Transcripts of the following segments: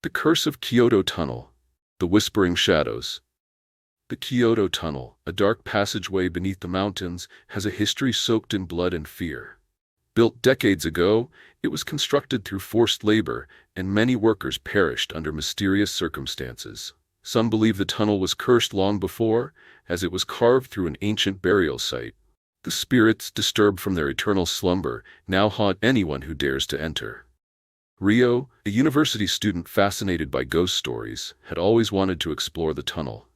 The Curse of Kyoto Tunnel. The Whispering Shadows. The Kyoto Tunnel, a dark passageway beneath the mountains, has a history soaked in blood and fear. Built decades ago, it was constructed through forced labor, and many workers perished under mysterious circumstances. Some believe the tunnel was cursed long before, as it was carved through an ancient burial site. The spirits, disturbed from their eternal slumber, now haunt anyone who dares to enter. Ryo, a university student fascinated by ghost stories, had always wanted to explore the tunnel.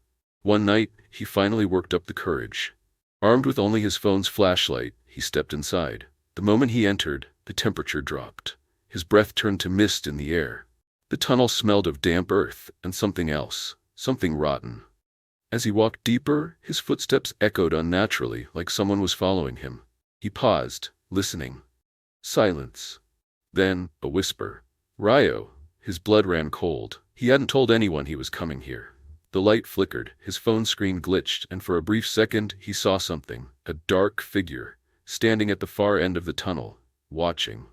One night, he finally worked up the courage. Armed with only his phone's flashlight, he stepped inside. The moment he entered, the temperature dropped. His breath turned to mist in the air. The tunnel smelled of damp earth and something else, something rotten. As he walked deeper, his footsteps echoed unnaturally, like someone was following him. He paused, listening. Silence. Then, a whisper. Ryo. His blood ran cold. He hadn't told anyone he was coming here. The light flickered, his phone screen glitched, and for a brief second he saw something, a dark figure, standing at the far end of the tunnel, watching.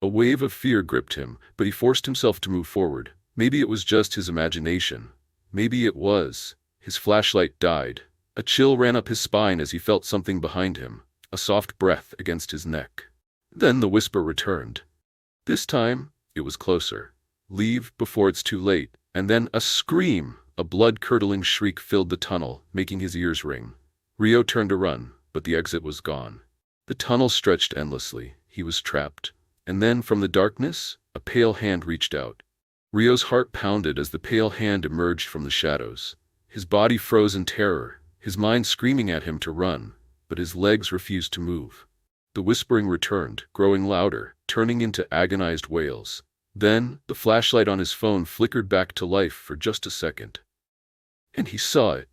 A wave of fear gripped him, but he forced himself to move forward. Maybe it was just his imagination. Maybe it was. His flashlight died. A chill ran up his spine as he felt something behind him, a soft breath against his neck. Then the whisper returned. This time, it was closer. Leave before it's too late. And then a scream, a blood-curdling shriek filled the tunnel, making his ears ring. Ryo turned to run, but the exit was gone. The tunnel stretched endlessly. He was trapped. And then, from the darkness, a pale hand reached out. Ryo's heart pounded as the pale hand emerged from the shadows. His body froze in terror, his mind screaming at him to run, but his legs refused to move. The whispering returned, growing louder, turning into agonized wails. Then, the flashlight on his phone flickered back to life for just a second. And he saw it.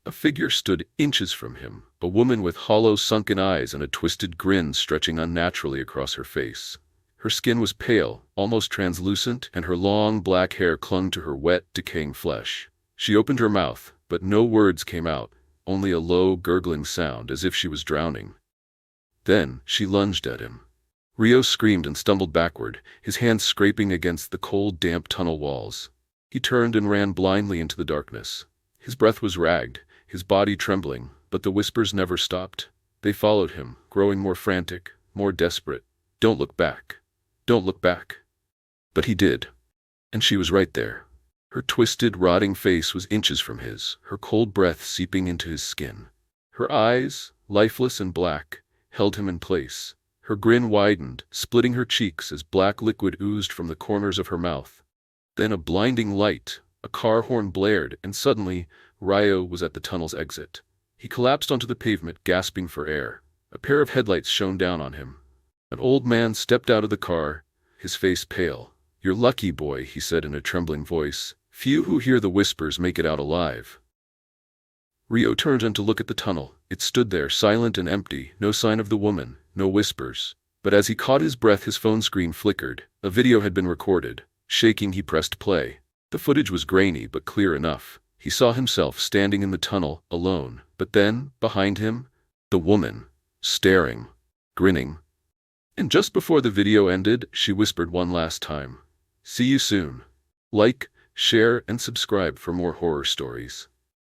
A figure stood inches from him, a woman with hollow, sunken eyes and a twisted grin stretching unnaturally across her face. Her skin was pale, almost translucent, and her long black hair clung to her wet, decaying flesh. She opened her mouth, but no words came out, only a low, gurgling sound as if she was drowning. Then, she lunged at him. Ryo screamed and stumbled backward, his hands scraping against the cold, damp tunnel walls. He turned and ran blindly into the darkness. His breath was ragged, his body trembling, but the whispers never stopped. They followed him, growing more frantic, more desperate. Don't look back. Don't look back. But he did. And she was right there. Her twisted, rotting face was inches from his, her cold breath seeping into his skin. Her eyes, lifeless and black, held him in place. Her grin widened, splitting her cheeks as black liquid oozed from the corners of her mouth. Then a blinding light, a car horn blared, and suddenly, Ryo was at the tunnel's exit. He collapsed onto the pavement, gasping for air. A pair of headlights shone down on him. An old man stepped out of the car, his face pale. "You're lucky, boy," he said in a trembling voice. "Few who hear the whispers make it out alive." Ryo turned to look at the tunnel. It stood there, silent and empty, no sign of the woman, no whispers. But as he caught his breath, his phone screen flickered. A video had been recorded. Shaking, he pressed play. The footage was grainy but clear enough. He saw himself standing in the tunnel, alone. But then, behind him, the woman, staring, grinning. And just before the video ended, she whispered one last time, "See you soon. Like, share, and subscribe for more horror stories."